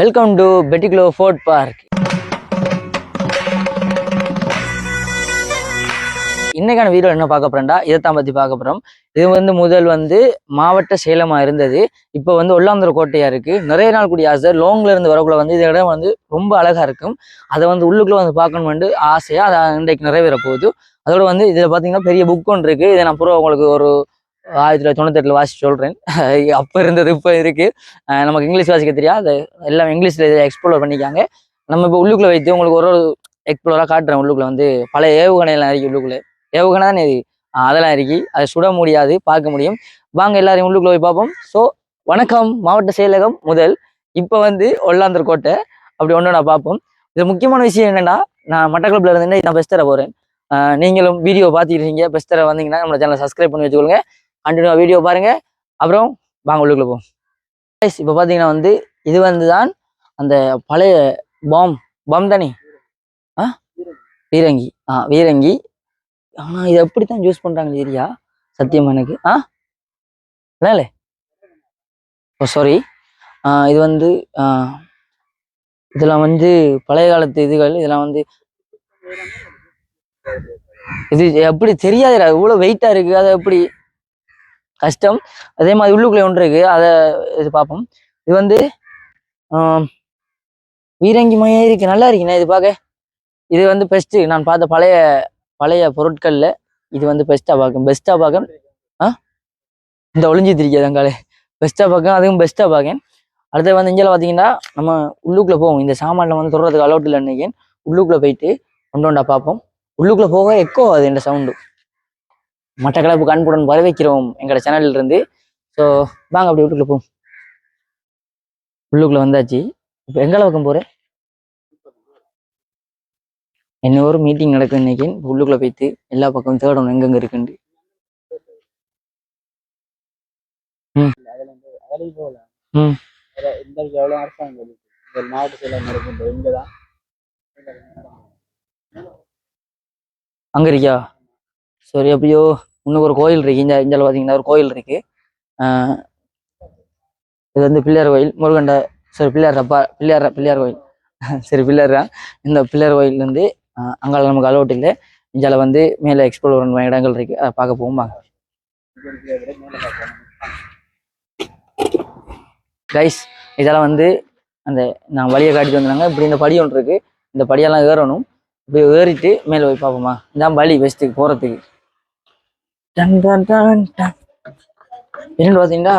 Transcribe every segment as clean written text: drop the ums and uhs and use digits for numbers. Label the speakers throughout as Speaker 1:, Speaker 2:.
Speaker 1: Welcome to Batticaloa fort park. இன்னைக்கான video என்ன பார்க்க போறேன்டா, இதைத்தான் பத்தி பார்க்க போறோம். இது முதல் மாவட்ட சேலமா இருந்தது. இப்போ ஒல்லாந்தர் கோட்டையா இருக்கு. நிறைய நாள் கூடிய ஆசை. லோங்ல இருந்து வரக்குள்ள இந்த இடம் ரொம்ப அழகா இருக்கும். அதை உள்ளுக்குள்ள பார்க்கணும் ஆசையா அதை இன்றைக்கு நிறைவேற போகுது. அதோட இதுல பாத்தீங்கன்னா பெரிய புக் ஒன்று இருக்கு. இதை நான் பூரா உங்களுக்கு ஒரு 1998 வாசிச்சு சொல்றேன். அப்ப இருந்தது இப்ப இருக்கு. நமக்கு இங்கிலீஷ் வாசிக்க தெரியாது, எல்லாம் இங்கிலீஷ்ல எக்ஸ்ப்ளோர் பண்ணிக்காங்க. நம்ம இப்போ உள்ளுக்குள்ள வைத்து உங்களுக்கு ஒரு எக்ஸ்ப்ளோரா காட்டுறேன். உள்ளுக்குள்ள பழைய ஏவுகணை எல்லாம் இருக்கு. உள்ளுக்குள்ள ஏவுகணை தானே இது, அதெல்லாம் இருக்கு. அதை சுட முடியாது, பார்க்க முடியும். வாங்க எல்லாரையும் உள்ளுக்குள்ள போய் பார்ப்போம். ஸோ வணக்கம், மாவட்ட செயலகம் முதல் இப்போ ஒல்லாந்தர் கோட்டை அப்படி ஒன்று நான் பார்ப்போம். இது முக்கியமான விஷயம் என்னன்னா, நான் மட்டக்களப்பில் இருந்தேன்னா நான் பெஸ்டரை போறேன். நீங்களும் வீடியோ பார்த்துருக்கீங்க. பெஸ்டரை வந்தீங்கன்னா நம்ம சேனலை சப்ஸ்கிரைப் பண்ணி வச்சுக்கோங்க. கண்டினியூவா வீடியோ பாருங்க. அப்புறம் வாங்க உள்ளுக்குள்ள போவோம். இப்போ பார்த்தீங்கன்னா இது தான் அந்த பழைய பாம் தானே, வீரங்கி. வீரங்கி. ஆனால் இதை எப்படித்தான் யூஸ் பண்றாங்க ஏரியா சத்தியம் எனக்கு. இல்லை ஓ சாரி. இது இதெல்லாம் பழைய காலத்து இதுகள். இதெல்லாம் இது எப்படி தெரியாதுடா, இவ்வளோ வெயிட்டா இருக்கு. அதை எப்படி கஷ்டம். அதே மாதிரி உள்ளுக்குள்ளே ஒன்று இருக்கு, அதை இது பார்ப்போம். இது வீரங்கி மையா இருக்கு, நல்லா இருக்குண்ணா இது பார்க்க. இது பெஸ்ட். நான் பார்த்த பழைய பழைய பொருட்கள்ல இது பெஸ்டா பார்க்க. இந்த ஒளிஞ்சி திரிக்காது அங்காலே பெஸ்டா பார்க்க, அதுவும் பெஸ்டா பார்க்கேன். அடுத்து இங்கே பார்த்தீங்கன்னா நம்ம உள்ளுக்குள்ள போவோம். இந்த சாமான்ல தொடர்றதுக்கு அலௌட் இல்லை நினைக்கிறேன். உள்ளுக்குள்ள போயிட்டு ஒன்றா பார்ப்போம். உள்ளுக்குள்ள போக எக்கோ அது இந்த சவுண்டு. மட்டக்களப்பு கண்புடன் வரவேற்கிறோம் எங்களோட சேனல்ல இருந்து. ஸோ வாங்க அப்படி உள்ளுக்குள்ள போவோம். உள்ளுக்குள்ள வந்தாச்சு. இப்போ எங்களை பக்கம் போறேன். என்ன ஒரு மீட்டிங் நடக்குது இன்னைக்கு. உள்ளுக்குள்ள போயிட்டு எல்லா பக்கமும் தேடணும் எங்கெங்க இருக்குண்டு. அங்க இருக்கியா? சரி, அப்படியோ இன்னும் ஒரு கோயில் இருக்கு. இங்கே பார்த்தீங்கன்னா ஒரு கோயில் இருக்கு. இது பிள்ளையார் கோயில். முருகண்ட சரி பிள்ளையார் கோயில். சரி பிள்ளையார் தான். இந்த பிள்ளையார் கோயிலேருந்து அங்கால நமக்கு அலோட் இல்லை. இங்கால மேலே எக்ஸ்ப்ளோர் பண்ண இடங்கள் இருக்கு, அதை பார்க்க போகும்பாங்க. கைஸ் இதெல்லாம் அந்த நான் வழியை காட்டிட்டு வந்தாங்க. இப்படி இந்த படி ஒன்று இருக்கு. இந்த படியெல்லாம் ஏறணும். இப்படி ஏறிட்டு மேலே போய் பார்ப்போமா. இதான் வழி வெஸ்ட்டுக்கு போறதுக்கு. என்னன்னு பார்த்தீங்கன்னா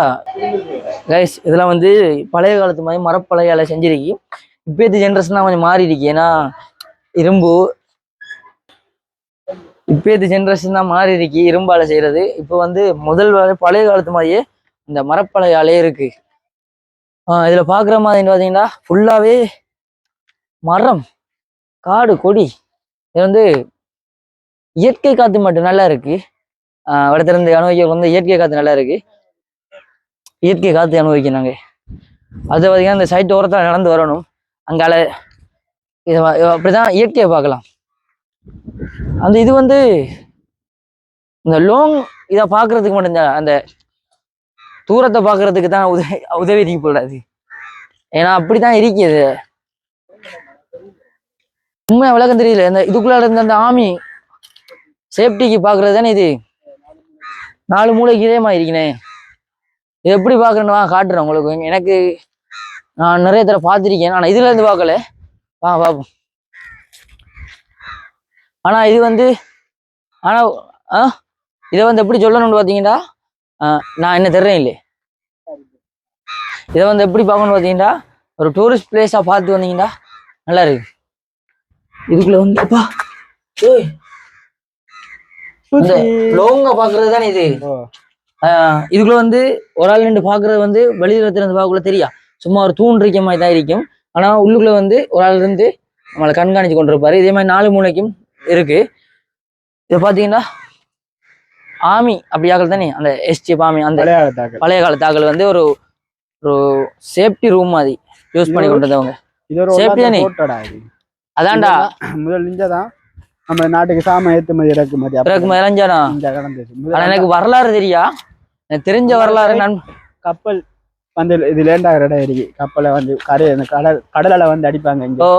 Speaker 1: கைஸ், இதெல்லாம் பழைய காலத்து மாதிரி மரப்பழையால செஞ்சிருக்கு. இப்போது ஜென்ரேஷன்லாம் கொஞ்சம் மாறி இருக்கு. ஏன்னா இப்போது ஜென்ரேஷன் தான் மாறி இருக்கு, இரும்பால செய்யறது. இப்போ முதல் பழைய காலத்து மாதிரியே இந்த மரப்பழையாலே இருக்கு. இதுல பாக்குற மாதிரி பார்த்தீங்கன்னா ஃபுல்லாவே மரம், காடு, கொடி. இது இயற்கை காத்து மட்டும் நல்லா இருக்கு. இடத்திலிருந்து அனுபவிக்க இயற்கை காத்து நல்லா இருக்கு. இயற்கை காத்து அனுபவிக்கிறாங்க. அது பார்த்தீங்கன்னா இந்த சைட் ஓரத்தில் நடந்து வரணும். அங்கால இதை அப்படிதான் இயற்கையை பார்க்கலாம். அந்த இது இந்த லோங் இதை பார்க்கறதுக்கு மட்டும்தான், அந்த தூரத்தை பார்க்கறதுக்கு தான் உதவி போடாது. ஏன்னா அப்படித்தான் இருக்குது. உண்மையா விளக்கம் தெரியல. இந்த இதுக்குள்ள இருந்த அந்த ஆமி சேஃப்டிக்கு பாக்குறது தானே இது. 4 மூளைக்கு இதே மாதிரி இருக்கனே. இது எப்படி பாக்குறேன்னு காட்டுறேன் உங்களுக்கு. எனக்கு நான் நிறைய தடவை பார்த்துருக்கேன், ஆனா இதுல இருந்து பார்க்கல. பார்ப்போம். ஆனா இது ஆனா இதை எப்படி சொல்லணும்னு பார்த்தீங்கன்னா, நான் என்ன தெரிறேன் இல்லை. இதை எப்படி பார்க்கணும்னு பார்த்தீங்கன்னா, ஒரு டூரிஸ்ட் பிளேஸா பார்த்து வந்தீங்கன்னா நல்லா இருக்கு. இதுக்குள்ள அப்பா இந்த லோங்க பாக்குறது தானே இது. இதுக்குள்ள ஒரு ஆள் நின்று பாக்குறது வெளியிடத்துல இருந்து பார்க்கக்குள்ள தெரியா, சும்மா ஒரு தூண் இருக்க மாதிரி தான் இருக்கும். ஆனா உள்ளுக்குள்ள ஒரு ஆள் இருந்து நம்மளை கண்காணிச்சு கொண்டிருப்பாரு. இதே மாதிரி 4 மூளைக்கும் இருக்கு. இதை பாத்தீங்கன்னா ஆமி அப்படி ஆகல் தானே, அந்த எஸ்டிஎஃப் ஆமி, அந்த பழைய கால தாக்கல் ஒரு ஒரு சேஃப்டி ரூம் மாதிரி யூஸ் பண்ணி கொண்டதவங்க. சேஃப்டி தானே. அதான்டா
Speaker 2: முதல் இங்கதான் நம்ம நாட்டுக்கு சாம ஏற்றுமதி இறக்குமதி
Speaker 1: எனக்கு வரலாறு தெரியா. எனக்கு தெரிஞ்ச வரலாறு.
Speaker 2: கப்பல் வந்து இது லேண்ட் ஆகிற இடம் இருக்கு. கப்பலை வந்து அந்த கடலால வந்து அடிப்பாங்க. இங்க
Speaker 1: ஓ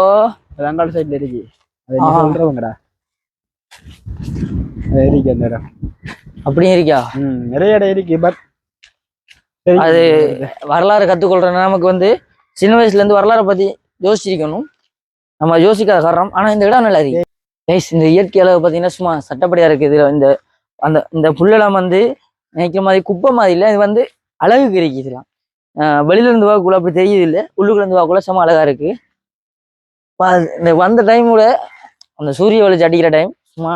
Speaker 2: வெங்காள சைட்ல இருக்கு. அது என்ன சொல்றவங்கடா இருக்கு அந்த இடம்.
Speaker 1: அப்படியும் இருக்கா?
Speaker 2: நிறைய இடம் இருக்கு. பட்
Speaker 1: அது வரலாறு கத்துக்கொள்றேன்னா நமக்கு வந்து சின்ன வயசுல இருந்து வரலாறை பத்தி யோசிச்சிருக்கணும். நம்ம யோசிக்காத காரணம். ஆனா இந்த இடம் நல்லா இருக்கு. இந்த இயற்கை அளவு பார்த்தீங்கன்னா சும்மா சட்டப்படியா இருக்கு. இதுல இந்த புல்லெல்லாம் வந்து நினைக்கிற மாதிரி குப்பை மாதிரி இல்லை. இது வந்து அழகுக்கு இருக்கு. இதெல்லாம் வெளியில இருந்து பார்க்கக்குள்ள அப்படி தெரியுது இல்லை, உள்ளுக்குள்ள இருந்து பார்க்கக்குள்ள செம்ம அழகா இருக்கு. இந்த வந்த டைமோட அந்த சூரிய வெளிச்சம் அடிக்கிற டைம் சும்மா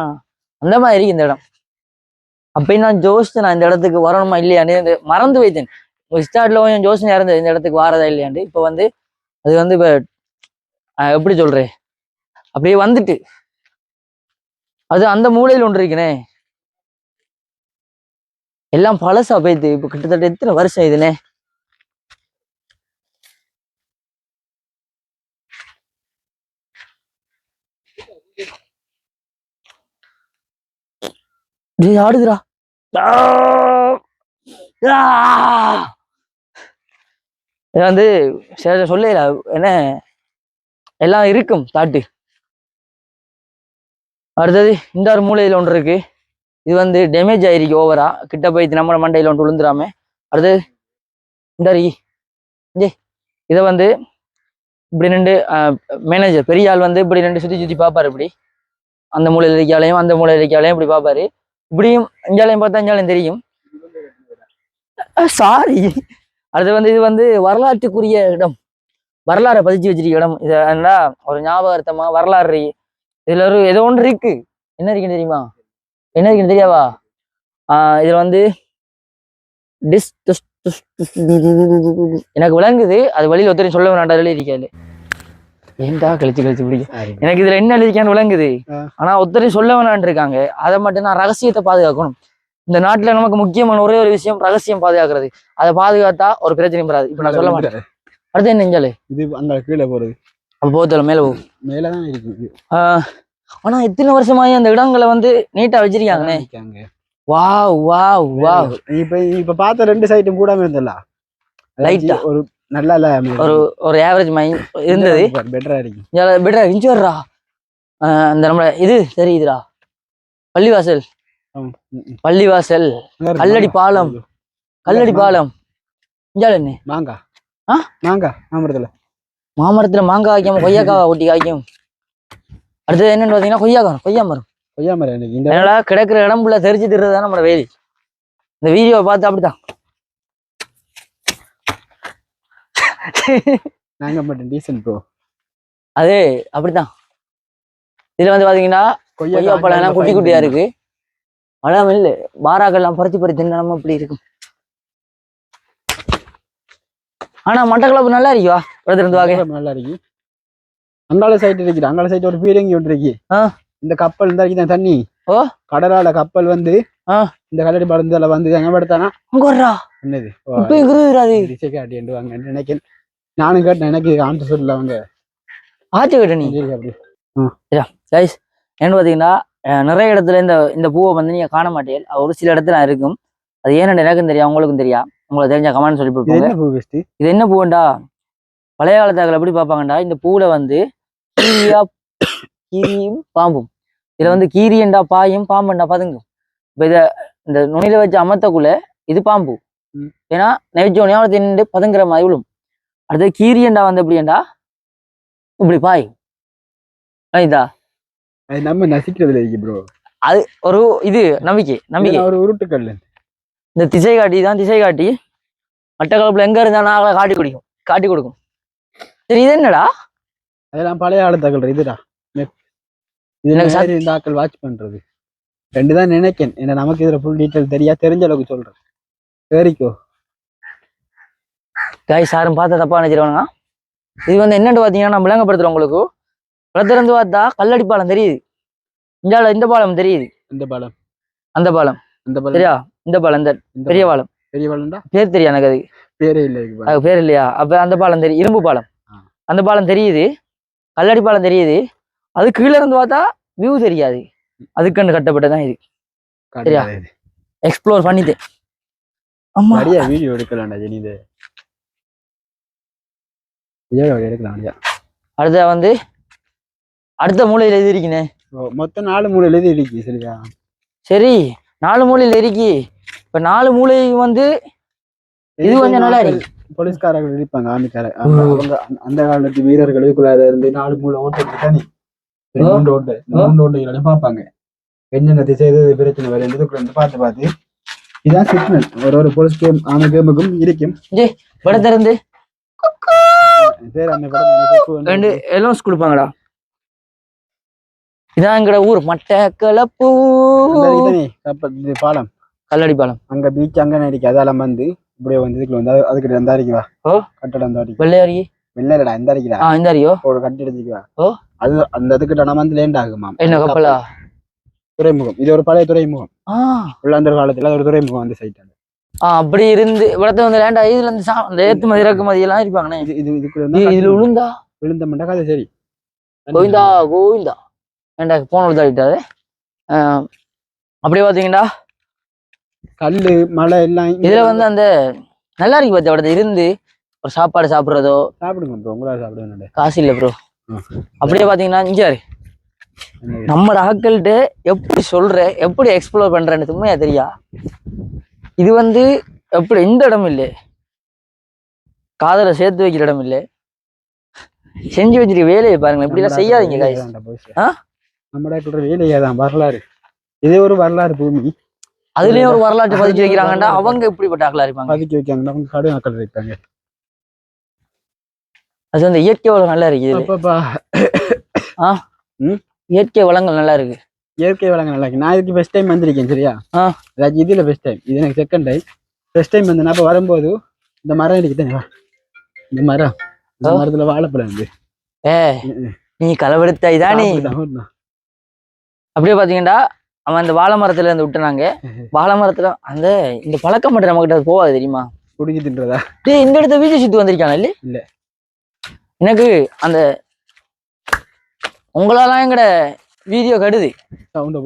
Speaker 1: அந்த மாதிரி இருக்கு இந்த இடம். அப்பயும் நான் யோசிச்சேன், நான் இந்த இடத்துக்கு வரணுமா இல்லையாண்டு மறந்து வைத்தேன். ஸ்டார்ட்ல கொஞ்சம் யோசனை இருந்தது இந்த இடத்துக்கு வாரதா இல்லையாண்டு. இப்ப வந்து அது வந்து இப்ப எப்படி சொல்றேன், அப்படியே வந்துட்டு அது அந்த மூலையில் ஒன்று இருக்குனே. எல்லாம் பழசா போயிடுது. இப்ப கிட்டத்தட்ட எத்தனை வருஷம் இதுனே. ஆடுதுரா. இது வந்து சொல்லல என்ன எல்லாம் இருக்கும் தாட்டு. அடுத்தது இந்த ஒரு மூலையில ஒன்று இருக்கு. இது வந்து டேமேஜ் ஆயிருக்கு ஓவரா. கிட்ட போய் நம்மள மண்டையில ஒன்று விழுந்துடாம. அடுத்தது இந்த இதை வந்து இப்படி ரெண்டு மேனேஜர் பெரிய ஆள் வந்து இப்படி ரெண்டு சுத்தி சுத்தி பார்ப்பாரு. இப்படி அந்த மூலையில இருக்காலையும் அந்த மூலையில இருக்காலையும் இப்படி பார்ப்பாரு. இப்படியும் இஞ்சாலையும் பார்த்தா இஞ்சாலையும் தெரியும். சாரி. அது வந்து இது வந்து வரலாற்றுக்குரிய இடம், வரலாறை பதிச்சு வச்சிருக்க இடம். இது என்ன ஒரு ஞாபகார்த்தமா வரலாறு. இதுல ஒரு ஏதோ ஒன்று இருக்கு. என்ன இருக்குன்னு தெரியுமா? என்ன இருக்குன்னு தெரியாவா? இதுல வந்து எனக்கு விளங்குது. அது வழியில் ஒருத்தரையும் சொல்ல வேண்டாம் எழுதியிருக்காரு. ஏன்டா கழிச்சு கழிச்சு பிடிக்கும். எனக்கு இதுல என்ன எழுதிக்கான்னு விளங்குது. ஆனா ஒருத்தரையும் சொல்ல வேணான் இருக்காங்க. அதை மட்டும் நான் ரகசியத்தை பாதுகாக்கணும். இந்த நாட்டுல நமக்கு முக்கியமான ஒரே ஒரு விஷயம் ரகசியம் பாதுகாக்கிறது. அதை பாதுகாத்தா ஒரு பிரச்சனையும் வராது. இப்ப நான் சொல்ல மாட்டேன். அடுத்து என்ன நெஞ்சாலே
Speaker 2: இது அந்த கீழே போறது.
Speaker 1: அப்ப போத்தல மேல போகும்.
Speaker 2: மேலதான் இருக்கு.
Speaker 1: ஆனா எத்தனை வருஷமாயி அந்த இடங்களை வந்து நீட்டா வச்சிருக்காங்கண்ணே. Wow wow wow.
Speaker 2: இப்ப பார்த்த ரெண்டு சைட்டும் கூடாம இருந்தல
Speaker 1: லைட்டா
Speaker 2: ஒரு நல்ல
Speaker 1: ஒரு ஆவரேஜ் மைண்ட் இருந்தது.
Speaker 2: பெட்டரா இருக்கு.
Speaker 1: பெட்டரா இன்ச்சு வர்றா. அந்த நம்ம இது தெரியுதுடா, பள்ளிவாசல். பள்ளிவாசல், கல்லடி பாலம். கல்லடி பாலம். என்ன
Speaker 2: மாங்காய் மாங்காய்
Speaker 1: மாமரத்துல மாங்காய் காய்க்காம கொய்யாக்காவை ஒட்டி காய்க்கும். அடுத்தது என்னன்னு பாத்தீங்கன்னா கொய்யா மரம். என்னடா கிடக்குற இடம் ஃபுல்லா தெரிச்சு திடுறதுதான் நம்மளோட வேலி. இந்த வீடியோவை பார்த்து அப்படித்தான்
Speaker 2: நாங்க மட்டும் டீசன்ட் ப்ரோ.
Speaker 1: அது அப்படித்தான். இதுல வந்து பாத்தீங்கன்னா கொய்யா பழம் எல்லாம் குட்டி குட்டியா இருக்கு. மழை இல்லை, பாராக்கள் எல்லாம் பறிச்சு தின்னா நம்ம இப்படி இருக்கும். ஆனா மட்டக்களப்பு நல்லா இருக்குவா. இருந்து வாங்க
Speaker 2: நல்லா இருக்கு. அங்கால சைட் இருக்குது. அங்கால சைட் ஒரு பீரங்கி ஒன்று இருக்கு. இந்த கப்பல் இந்த இருக்குதான் தண்ணி. ஓ கடலால கப்பல் வந்து இந்த கல்லடி பாலத்துல வந்து எங்க படுத்தானா என்னது நினைக்கிறேன். நானும் கேட்டேன். எனக்கு ஆன்சர் சொல்லல அவங்க.
Speaker 1: ஆச்சு கேட்ட நீ அப்படி என்னன்னு பாத்தீங்கன்னா நிறைய இடத்துல இந்த பூவை வந்து நீங்க காண மாட்டீங்க. ஒரு சில இடத்துல இருக்கும். அது ஏன்னு எனக்கும் தெரியும், அவங்களுக்கும் தெரியா. உங்களுக்கு தெரிஞ்ச கமெண்ட் சொல்லி கொடுப்போம். இது என்ன பூண்டா? பழைய காலத்தாக்கள் எப்படி பார்ப்பாங்கடா, இந்த பூல வந்து கீரியும் பாம்பும். இதுல வந்து கீரியண்டா பாயும், பாம்புண்டா பதுங்கும். இப்ப இந்த நுனியில வச்சு அமர்த்தக்குள்ள இது பாம்பு. ஏன்னா நெய்ச்சோனியா தின்னு பதுங்குற மாதிரி விழும். அடுத்தது கீரியண்டா வந்து எப்படிண்டா இப்படி பாயும். இதா
Speaker 2: நம்ம நசிக்கிறதுல இருக்கு ப்ரோ.
Speaker 1: அது ஒரு இது நம்பிக்கை
Speaker 2: ஒரு உருட்டுக்கல்.
Speaker 1: இந்த திசை காட்டி மட்டக்களப்புல எங்க இருந்தா காட்டி கொடுக்கும். சரி இது என்னடா?
Speaker 2: அதெல்லாம் பழைய ஆளுத்தாக்கள். இதுடா இந்த ஆக்கள் வாட்ச் பண்றது ரெண்டுதான் நினைக்கேன். ஏன்னா நமக்கு இதுல ஃபுல் டீட்டெயில் தெரிஞ்ச அளவுக்கு சொல்றேன். சரிக்கோ
Speaker 1: காய் சாரும் பார்த்தா தப்பா நினைச்சிருவானுங்க. இது வந்து என்னன்னு பாத்தீங்கன்னா நான் விளங்கப்படுத்துறேன் உங்களுக்கு. திறந்து பார்த்தா கல்லடி பாலம் தெரியுது. இந்த பாலம் தெரியுது. இந்த பாலம் அந்த பாலம் சரியா? இந்த பாலம் இந்த பெரிய பாலம் பேர் தெரியா எனக்கு. அது
Speaker 2: பேரே இல்லை.
Speaker 1: அது பேர் இல்லையா? அப்ப அந்த பாலம் தெரியும், இரும்பு பாலம். அந்த பாலம் தெரியுது, கல்லடி பாலம் தெரியுது. அது கீழே இருந்து பார்த்தா வியூ தெரியாது. அதுக்கண்டு கட்டப்பட்டதான் இது. சரியா? எக்ஸ்ப்ளோர் பண்ணிட்டேன்.
Speaker 2: வீடியோ எடுக்கலாம்டா ஜெனிதே. எடுக்கலாம் ஐயா.
Speaker 1: அடுத்த வந்து அடுத்த மூலையில் எழுதி இருக்கீனே.
Speaker 2: மொத்தம் 4 மூலையில எழுதி இருக்கு சரியா?
Speaker 1: சரி 4 மூலையில் இருக்கி. இப்ப 4 மூலை வந்து இது கொஞ்சம் நல்லா இருக்கு.
Speaker 2: போலீஸ்காரர்கள் இருப்பாங்க, ஆமிக்கார அவங்க அந்த காலத்து வீரர்கள் இதுக்குள்ளார இருந்து 4 மூலை ஓட்டு தனி 3 ஓட்டு 3 ஓட்டுகளை பார்ப்பாங்க. என்னென்ன திசை பிரச்சனை வரும் இதுக்குள்ள இருந்து பார்த்து இதான் சிக்னல். ஒரு போலீஸ் கேம் ஆமை கேமுக்கும் இருக்கும்.
Speaker 1: படத்திலிருந்து
Speaker 2: பேர் அந்த படம்
Speaker 1: ரெண்டு எலோன்ஸ் கொடுப்பாங்கடா. இதான் எங்கட ஊர் மட்டக்களப்பு
Speaker 2: பாலம்,
Speaker 1: கல்லடி பாலம்.
Speaker 2: அங்க பீச் அங்க இருக்கு. அதெல்லாம் வந்து இப்படியே வந்து இதுக்குள்ள வந்து அதுக்கு அந்த அடிக்குவா கட்டடம் அந்த அடிக்கும்.
Speaker 1: வெள்ளையாரி
Speaker 2: வெள்ளையடா இந்த அடிக்கிறா
Speaker 1: இந்த அறியோ
Speaker 2: ஒரு கட்டி எடுத்துக்குவா. அது அந்த அதுக்கிட்ட நம்ம வந்து லேண்ட் ஆகுமா.
Speaker 1: என்ன கப்பலா?
Speaker 2: துறைமுகம். இது ஒரு பழைய துறைமுகம். உள்ளாந்தர் காலத்துல ஒரு துறைமுகம் அந்த சைட்.
Speaker 1: அப்படி இருந்து இவ்வளவு வந்து லேண்ட் ஆகி இதுல இருந்து அந்த ஏற்றுமதி இறக்குமதி எல்லாம் இருப்பாங்கண்ணே. இதுல
Speaker 2: விழுந்த மண்டா அது சரி.
Speaker 1: கோவிந்தா கோவிந்தா ஏண்டா போன தாக்கிட்டாரு. அப்படியே பாத்தீங்கன்னா
Speaker 2: கல்லு மலை எல்லாம்
Speaker 1: இதுல வந்து அந்த நல்லா இருக்கு பார்த்து அவடத்தை இருந்து ஒரு சாப்பாடு சாப்பிட்றதோ.
Speaker 2: சாப்பிடுங்க ப்ரோ, உங்களால சாப்பிடுங்க.
Speaker 1: காசு இல்லை ப்ரோ. அப்படியே பாத்தீங்கன்னா இங்க நம்ம ஆக்கள்கிட்ட எப்படி சொல்ற எப்படி எக்ஸ்ப்ளோர் பண்றேன்னு உண்மையா தெரியா? இது வந்து எப்படி எந்த இடம் இல்லை, காதலை சேர்த்து வைக்கிற இடம் இல்லை. செஞ்சு வச்சிருக்க வேலையை பாருங்க. இப்படி எல்லாம் செய்யாதீங்க guys.
Speaker 2: நம்ம வேலையாதான் வரலாறு. இதே ஒரு வரலாறு பூமி.
Speaker 1: அதுலயும் ஒரு வரலாற்று பதிச்சு வைக்கிறாங்கன்னா அவங்க எப்படிப்பட்ட ஆக்களா இருப்பாங்க?
Speaker 2: பதிச்சு வைக்காங்கன்னா அவங்க கடும் ஆக்கள் இருப்பாங்க.
Speaker 1: அது வந்து இயற்கை வளம் நல்லா இருக்கு. இயற்கை வளங்கள் நல்லா இருக்கு.
Speaker 2: இயற்கை வளங்கள் நல்லா இருக்கு. நான் இதுக்கு ஃபர்ஸ்ட் டைம் வந்திருக்கேன் சரியா? அதாச்சும் இதுல ஃபர்ஸ்ட் டைம், இது எனக்கு செகண்ட் டைம். ஃபர்ஸ்ட் டைம் வந்து நான் அப்ப வரும்போது இந்த மரம் இருக்குதேவா, இந்த மரத்துல வாழைப்பழம் இருந்து
Speaker 1: நீ களவெடுத்தாய் தானே. அப்படியே பாத்தீங்கன்னா அவன் அந்த வாழை மரத்துல இருந்து விட்டுனாங்க. வாழை மரத்துல அந்த இந்த பழக்கம் மட்டும் நம்ம கிட்ட போவாது தெரியுமா?
Speaker 2: குடிக்கி தின்றதா?
Speaker 1: இந்த இடத்த வீட்டு சுத்தி வந்திருக்கான இல்ல இல்ல எனக்கு அந்த உங்களாலாம் எங்கட வீடியோ கடுது.
Speaker 2: சவுண்ட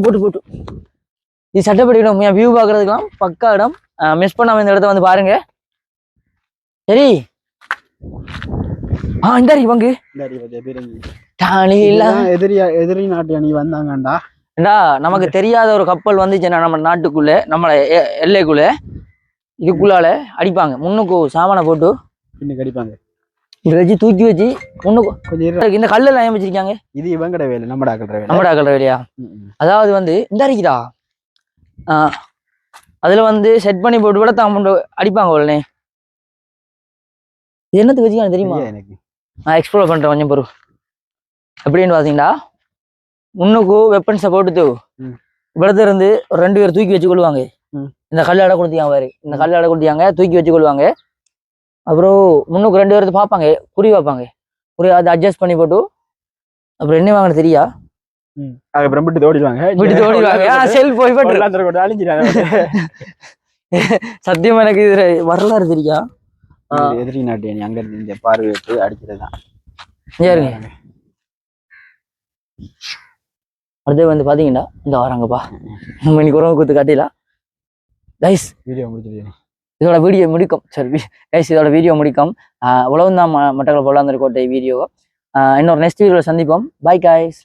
Speaker 2: போட்டு
Speaker 1: இது சட்டப்படி இடம். வியூ பாக்குறதுக்கெல்லாம் பக்கா இடம். மிஸ் பண்ணாம இந்த இடத்த வந்து பாருங்க. சரி இந்த பங்கு
Speaker 2: எதிரி நாட்டு அணி வந்தாங்கண்டா.
Speaker 1: நமக்கு தெரியாத ஒரு கப்பல் வந்துச்சுன்னா நம்ம நாட்டுக்குள்ள நம்ம எல்லைக்குள்ள இதுக்குள்ளால அடிப்பாங்க. முன்னுக்கு சாமானை போட்டு
Speaker 2: பின்னுக்கு அடிப்பாங்க.
Speaker 1: இதை வச்சு தூக்கி வச்சு முன்னுக்கு கொஞ்சம் இந்த கல்லு எல்லாம் ஏன் வச்சிருக்காங்க?
Speaker 2: இது இவங்கட வேலை, நம்மடா
Speaker 1: கல்ற வேலையா? அதாவது வந்து இந்த அடிக்குதா அதுல வந்து செட் பண்ணி போட்டு விட தான் அடிப்பாங்க உடனே. இது என்னத்துக்கு வச்சுக்கான தெரியுமா? எனக்கு நான் எக்ஸ்ப்ளோர் பண்றேன் கொஞ்சம் பொருள். எப்படின்னு பாத்தீங்கன்னா முன்னுக்கு வெப்பன்ஸை போட்டுட்டு இவ்வளவு இருந்து ஒரு 2 பேர் தூக்கி வச்சு கொள்வாங்க. இந்த கல்லாட கொடுத்தியாங்க பாரு, இந்த கல்லாட கொடுத்தியாங்க தூக்கி வச்சு கொள்வாங்க. அப்புறம் முன்னுக்கு 2 பேருக்கு பார்ப்பாங்க, குறி வைப்பாங்க. குறி அதை அட்ஜஸ்ட் பண்ணி போட்டு அப்புறம் என்ன வாங்க தெரியா?
Speaker 2: அதுக்கப்புறம் விட்டு ஓடிடுவாங்க.
Speaker 1: செல் போய் சத்தியமா எனக்கு இது வரலாறு தெரியா?
Speaker 2: எதிரி நாட்டு அணி அங்க இருந்து இந்த பார்வையிட்டு அடிக்கிறதுதான்.
Speaker 1: அடுத்து வந்து பாத்தீங்கன்னா இந்த வராங்கப்பா, நம்ம இன்னைக்கு உறவு கொடுத்து காட்டிடலாம் கைஸ்.
Speaker 2: வீடியோ முடிச்சிருக்கேன்,
Speaker 1: இதோட வீடியோ முடிக்கும். சரி கைஸ், இதோட வீடியோ முடிக்கும். உழவு தான் மட்டக்களப்பு பொல்லாந்தர் கோட்டை வீடியோ. இன்னொரு நெக்ஸ்ட் வீடியோல சந்திப்போம். Bye guys.